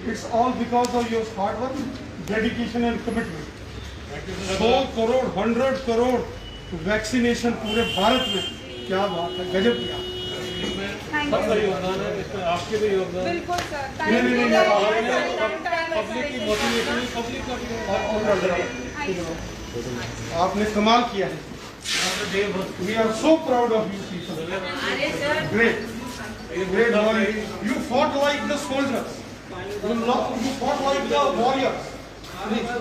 It's all because of your hard work, dedication and commitment. 100 crore 100 crore vaccination पूरे भारत में, क्या बात है, गजब किया। सबका योगदान है इसमें, आपके भी योगदान। बिल्कुल सर, पब्लिक की मोटिवेशन, पब्लिक का आपने कमाल किया है। We are so proud of you people. Great, great warrior. You fought like the soldiers. You fought like the warriors. Please,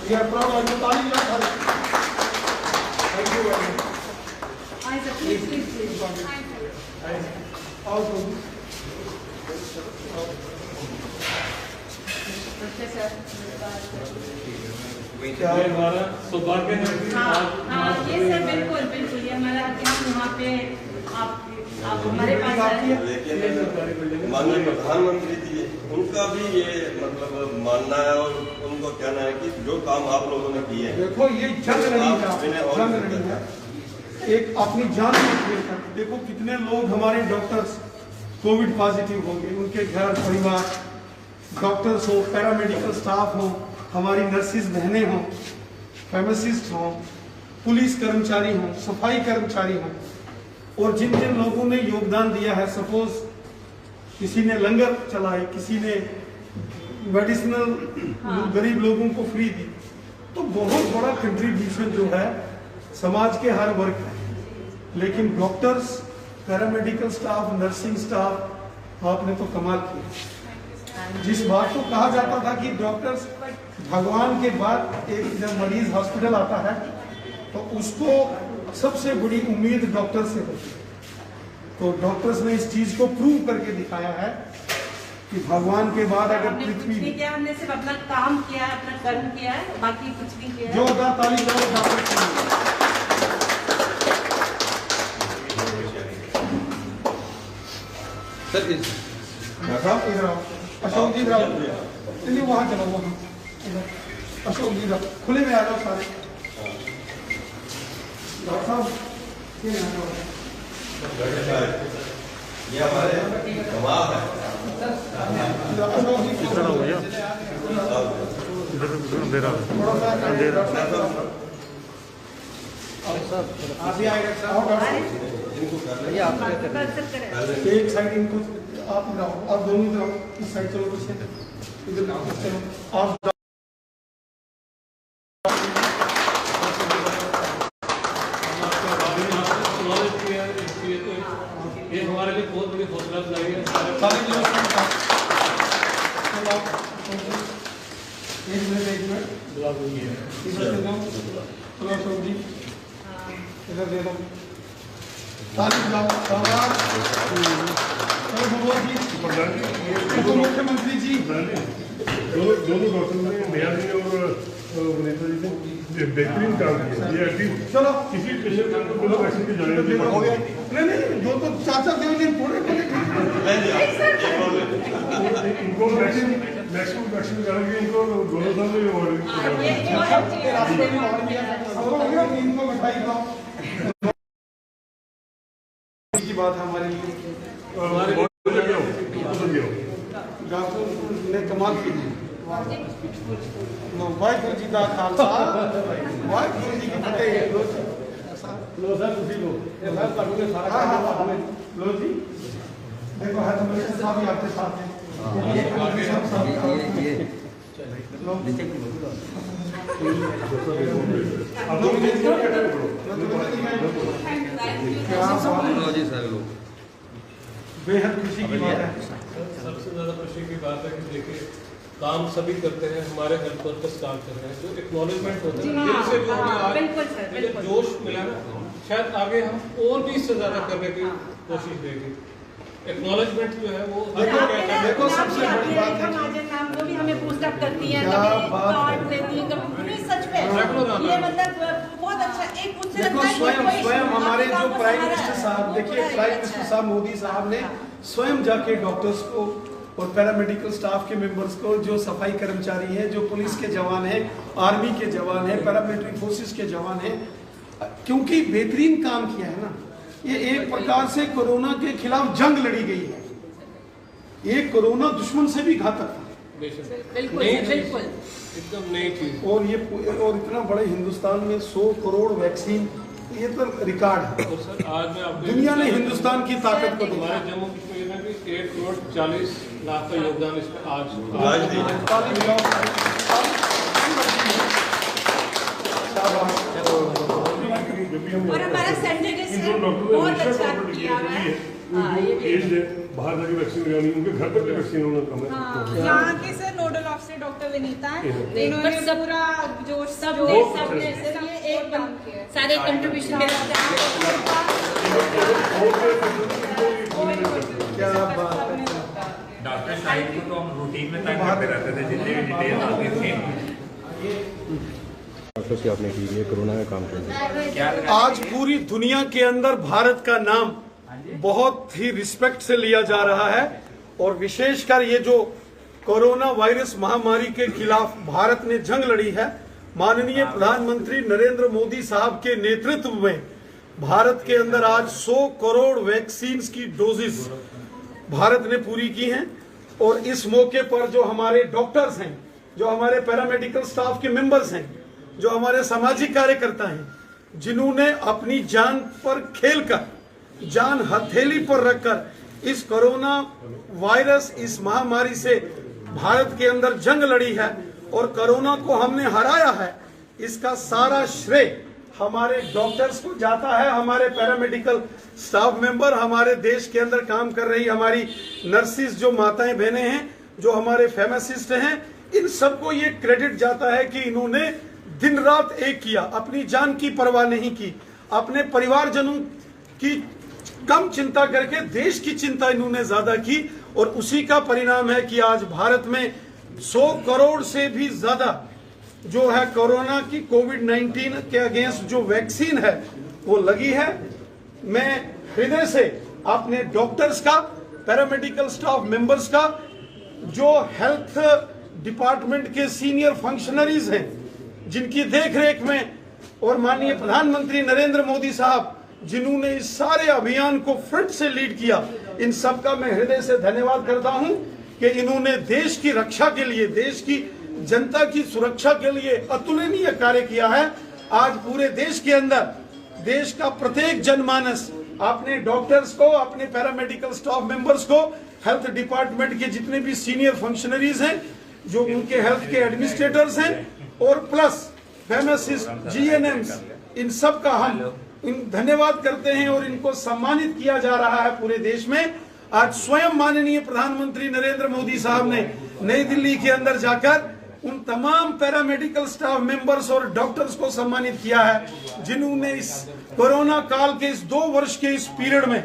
we are proud of you. Thank you very much. Please. Also, क्या हमारा सौभाग्य है। हाँ, ये sir बिल्कुल ये हमारा क्या वहाँ पे आप हमारे पास लेकिन माननीय प्रधानमंत्री जी, उनका भी ये मतलब मानना है और उनको कहना है कि जो काम आप लोगों ने किए हैं, देखो ये जंग नहीं है, एक अपनी जान में खेल कर देखो कितने लोग हमारे डॉक्टर्स कोविड पॉजिटिव हो गए, उनके घर परिवार, डॉक्टर्स हो, पैरामेडिकल स्टाफ हो, हमारी नर्सिस बहनें हों, फार्मासिस्ट हों, पुलिस कर्मचारी हों, सफाई कर्मचारी हों, और जिन जिन लोगों ने योगदान दिया है, सपोज किसी ने लंगर चलाए, किसी ने मेडिसिनल गरीब लोगों को फ्री दी, तो बहुत बड़ा कंट्रीब्यूशन जो है समाज के हर वर्ग में। लेकिन doctors, paramedical staff, nursing staff, आपने तो कमाल किया। जिस बात को कहा जाता था कि डॉक्टर्स भगवान के बाद, एक जब मरीज हॉस्पिटल आता है तो उसको सबसे बड़ी उम्मीद डॉक्टर से होती है, तो डॉक्टर्स ने इस चीज को प्रूव करके दिखाया है कि भगवान के बाद अगर पृथ्वी, हमने सिर्फ अपना काम किया है, अपना कर्म किया है, बाकी कुछ नहीं किया है। जोरदार ताली बजाओ डॉक्टर के लिए। सर इधर आओ, अशोक जी इधर आओ, चलिए वहाँ चलो, वहाँ अशोक जी इधर खुले में आ जाओ सारे। डॉक्टर साहब ये हमारे कमाल है। अशोक जी कितना हो गया अंधेरा अंधेरा आप भी आए साहब, एक साइड इनको आप इधर आओ, आप दोनों इधर आओ, इस साइड चलो, पीछे इधर चलो आप। ये हमारे लिए बहुत बड़ी हौसला अफजाई है। एक मिनट इधर दे दो, चलो अशोक जी इधर दे दो, ताली बजाओ, शाबाश। जी मुख्यमंत्री जी, दोनों डॉक्टर ने, नेहा जी और वनीता जी ने बेहतरीन काम किया। ये एटलीस्ट चलो किसी पेशेंट को बिना वैक्सीन की जाने नहीं हो गया। नहीं दो तो चाचा देव जी पूरे इनको मैक्सिमम वैक्सीन कराएंगे, इनको दोनों साल में इनको मिठाई खाओ की बात है हमारे लिए। डॉक्टर ने कमाल की। वाहिगुरू जी का खालसा, वाहिगुरू जी की फतेह। लो सर, तुसी लो, मैं करूँगा सारा काम लो जी। देखो है तो मेरे साथ भी आपके साथ है। बेहद खुशी की बात है। सबसे ज्यादा खुशी की बात है कि देखिए काम सभी करते हैं, हमारे हेल्थ वर्कर्स काम कर रहे हैं, जो एक्नॉलेजमेंट होता है, जिनसे जो हमें आज जोश मिला ना, शायद आगे हम और भी इससे ज्यादा करने की कोशिश रहेगी। एक्नॉलेजमेंट जो है वो देखो सबसे बड़ी बात है वो भी हमें बूस्ट अप करती है, कार्ड देती है, कभी सच में ये मतलब बहुत अच्छा। एक मुझसे लगता है स्वयं हमारे जो प्राइम मिनिस्टर साहब, देखिए प्राइम मिनिस्टर साहब मोदी साहब ने स्वयं जाके डॉक्टर्स को और पैरामेडिकल स्टाफ के मेंबर्स को, जो सफाई कर्मचारी हैं, जो पुलिस के जवान हैं, आर्मी के जवान हैं, पैरामिलिट्री फोर्सेस के जवान हैं, क्योंकि बेहतरीन काम किया है ना। ये एक प्रकार से कोरोना के खिलाफ जंग लड़ी गई है। ये कोरोना दुश्मन से भी घातक था। बिल्कुल बिल्कुल एकदम नई चीज। और ये और इतना बड़े हिंदुस्तान में 100 करोड़ वैक्सीन, ये तो रिकॉर्ड है। और सर आज मैं आपको दुनिया ने हिंदुस्तान की ताकत को हमारे जम्मू कश्मीर में भी 1,40,00,000 का योगदान इसमें आज दी है। और हमारा सेंटर जैसे बहुत अच्छा किया हुआ है। बाहर जाके वैक्सीन लगानी, उनके घर पर भी वैक्सीन होना कम है। यहाँ के sir nodal officer doctor Vinita है, इन्होंने पूरा जोश सबने एक सारे कंट्रीब्यूशन मेरा क्या बात है। डॉक्टर साहिब को तो हम रूटीन में तंग करते रहते थे, जितने भी डिटेल आते थे। डॉक्टर्स की आपने की है कोरोना में काम किया। आज पूरी दुनिया के अंदर भारत का नाम बहुत ही रिस्पेक्ट से लिया जा रहा है और विशेषकर ये जो कोरोना वायरस महामारी के खिलाफ भारत ने जंग लड़ी है, माननीय प्रधानमंत्री नरेंद्र मोदी साहब के नेतृत्व में भारत के अंदर आज 100 करोड़ वैक्सीन की डोजेस भारत ने पूरी की हैं। और इस मौके पर जो हमारे डॉक्टर्स हैं, जो हमारे पैरामेडिकल स्टाफ के मेंबर्स हैं, जो हमारे सामाजिक कार्यकर्ता हैं, जिन्होंने अपनी जान पर खेलकर, जान हथेली पर रखकर इस कोरोना वायरस, इस महामारी से भारत के अंदर जंग लड़ी है और कोरोना को हमने हराया है, इसका सारा श्रेय हमारे डॉक्टर्स को जाता है। हमारे पैरामेडिकल स्टाफ मेंबर, हमारे देश के अंदर काम कर रही हमारी नर्सिस, जो माताएं बहनें हैं, जो हमारे फार्मासिस्ट हैं, इन सबको ये क्रेडिट जाता है कि इन्होंने दिन रात एक किया, अपनी जान की परवाह नहीं की, अपने परिवारजनों की कम चिंता करके देश की चिंता इन्होंने ज्यादा की। और उसी का परिणाम है कि आज भारत में 100 करोड़ से भी ज्यादा जो है कोरोना की कोविड-19 के अगेंस्ट जो वैक्सीन है वो लगी है। मैं हृदय से अपने डॉक्टर्स का, पैरामेडिकल स्टाफ मेंबर्स का, जो हेल्थ डिपार्टमेंट के सीनियर फंक्शनरीज हैं, जिनकी देखरेख में, और माननीय प्रधानमंत्री नरेंद्र मोदी साहब जिन्होंने इस सारे अभियान को फ्रंट से लीड किया, इन सब का मैं हृदय से धन्यवाद करता हूं कि इन्होंने देश की रक्षा के लिए, देश की जनता की सुरक्षा के लिए अतुलनीय कार्य किया है। आज पूरे देश के अंदर देश का प्रत्येक जनमानस अपने डॉक्टर्स को, अपने पैरामेडिकल स्टाफ मेंबर्स को, हेल्थ डिपार्टमेंट के जितने भी सीनियर फंक्शनरीज हैं, जो उनके हेल्थ के एडमिनिस्ट्रेटर्स हैं, और प्लस फार्मासिस्ट, जीएनएम्स, इन सब का हम धन्यवाद करते हैं और इनको सम्मानित किया जा रहा है पूरे देश में। आज स्वयं माननीय प्रधानमंत्री नरेंद्र मोदी साहब ने नई दिल्ली के अंदर जाकर उन तमाम पैरामेडिकल स्टाफ मेंबर्स और डॉक्टर्स को सम्मानित किया है, जिन्होंने इस कोरोना काल के इस 2 वर्ष के इस पीरियड में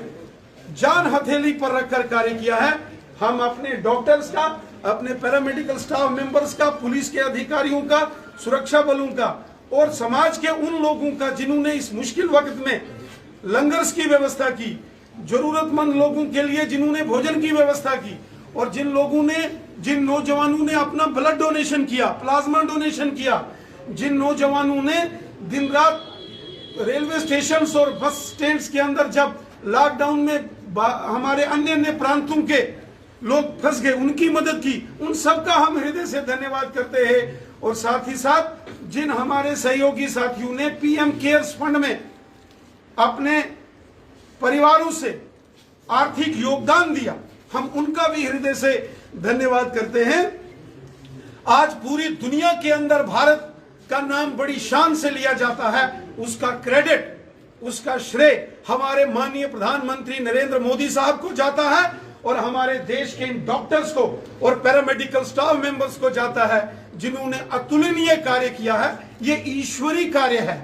जान हथेली पर रखकर कार्य किया है। हम अपने डॉक्टर्स का, अपने पैरामेडिकल स्टाफ मेंबर्स का, पुलिस के अधिकारियों का, सुरक्षा बलों का और समाज के उन लोगों का जिन्होंने इस मुश्किल वक्त में लंगर्स की व्यवस्था की, जरूरतमंद लोगों के लिए जिन्होंने भोजन की व्यवस्था की, और जिन लोगों ने, जिन नौजवानों ने अपना ब्लड डोनेशन किया, प्लाज्मा डोनेशन किया, जिन नौजवानों ने दिन रात रेलवे स्टेशन और बस स्टैंड के अंदर जब लॉकडाउन में हमारे अन्य प्रांतों के लोग फंस गए, उनकी मदद की, उन सबका हम हृदय से धन्यवाद करते हैं। और साथ ही साथ जिन हमारे सहयोगी साथियों ने पीएम केयर्स फंड में अपने परिवारों से आर्थिक योगदान दिया, हम उनका भी हृदय से धन्यवाद करते हैं। आज पूरी दुनिया के अंदर भारत का नाम बड़ी शान से लिया जाता है, उसका क्रेडिट, उसका श्रेय हमारे माननीय प्रधानमंत्री नरेंद्र मोदी साहब को जाता है और हमारे देश के इन डॉक्टर्स को और पैरामेडिकल स्टाफ मेंबर्स को जाता है, जिन्होंने अतुलनीय कार्य किया है। ये ईश्वरी कार्य है,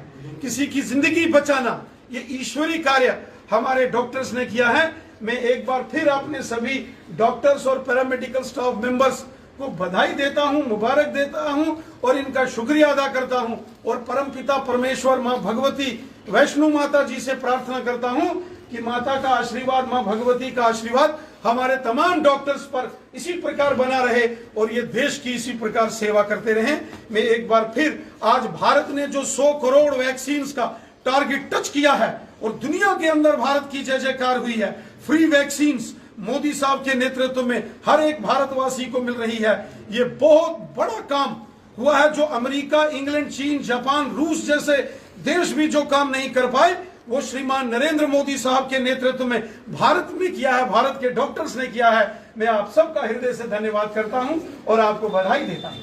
किसी की जिंदगी बचाना ये ईश्वरी कार्य हमारे डॉक्टर्स ने किया है। मैं एक बार फिर अपने सभी डॉक्टर्स और पैरामेडिकल स्टाफ मेंबर्स को बधाई देता हूं, मुबारक देता हूं और इनका शुक्रिया अदा करता हूं और परमपिता परमेश्वर मां भगवती वैष्णो माता जी से प्रार्थना करता हूं कि माता का आशीर्वाद, मां भगवती का आशीर्वाद हमारे तमाम डॉक्टर्स पर इसी प्रकार बना रहे और ये देश की इसी प्रकार सेवा करते रहें। मैं एक बार फिर, आज भारत ने जो 100 करोड़ वैक्सीन का टारगेट टच किया है और दुनिया के अंदर भारत की जय जयकार हुई है, फ्री वैक्सीन, मोदी साहब के नेतृत्व में हर एक भारतवासी को मिल रही है। ये बहुत बड़ा काम हुआ है जो अमेरिका, इंग्लैंड, चीन, जापान, रूस जैसे देश भी जो काम नहीं कर पाए वो श्रीमान नरेंद्र मोदी साहब के नेतृत्व में भारत में किया है, भारत के डॉक्टर्स ने किया है। मैं आप सबका हृदय से धन्यवाद करता हूं और आपको बधाई देता हूं।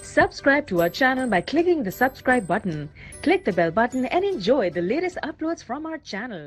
Subscribe to our channel by clicking the subscribe button. Click the bell button and enjoy the latest uploads from our channel.